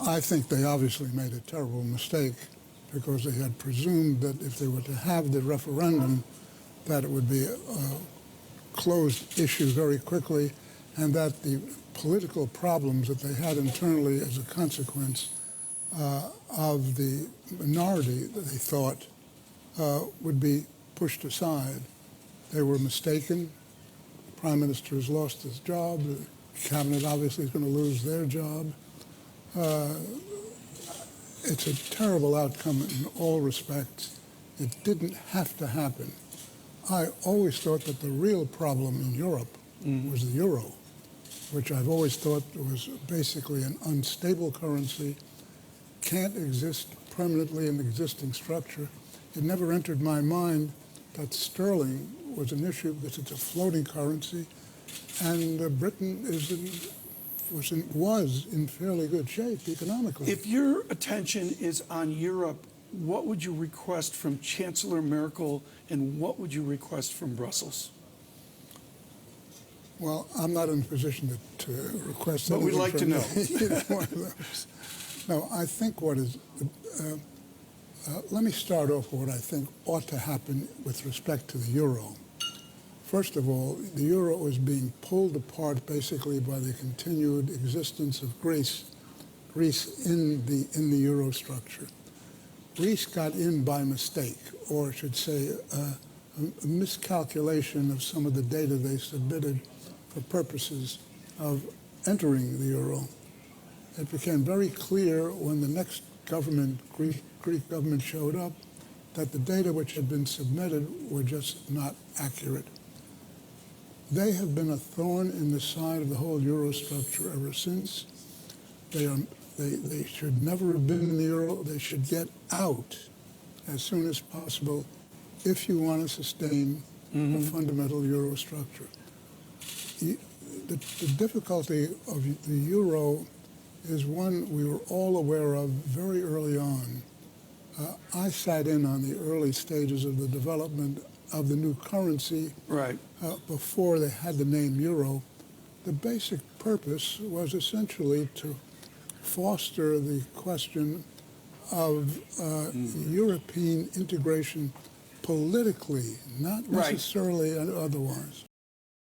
I think they obviously made a terrible mistake because they had presumed that if they were to have the referendum, that it would be a closed issue very quickly, and that the political problems that they had internally as a consequence of the minority that they thought would be pushed aside. They were mistaken. The Prime Minister has lost his job. The Cabinet obviously is going to lose their job. It's a terrible outcome in all respects. It didn't have to happen. I always thought that the real problem in Europe was the euro, which I've always thought was basically an unstable currency, can't exist permanently in the existing structure. It never entered my mind that sterling was an issue because it's a floating currency, and Britain was in fairly good shape economically. If your attention is on Europe, what would you request from Chancellor Merkel, and what would you request from Brussels? Well, I'm not in a position to request anything. But we'd like to know. Either one of those. No, I think what is... let me start off with what I think ought to happen with respect to the euro. First of all, the euro is being pulled apart basically by the continued existence of Greece in the euro structure. Greece got in by mistake, or I should say a miscalculation of some of the data they submitted for purposes of entering the euro. It became very clear when the next government, Greek government, showed up that the data which had been submitted were just not accurate. They have been a thorn in the side of the whole euro structure ever since. They should never have been in the euro. They should get out as soon as possible if you want to sustain a fundamental euro structure. The difficulty of the euro is one we were all aware of very early on. I sat in on the early stages of the development of the new currency before they had the name euro. The basic purpose was essentially to foster the question of European integration politically, not necessarily otherwise.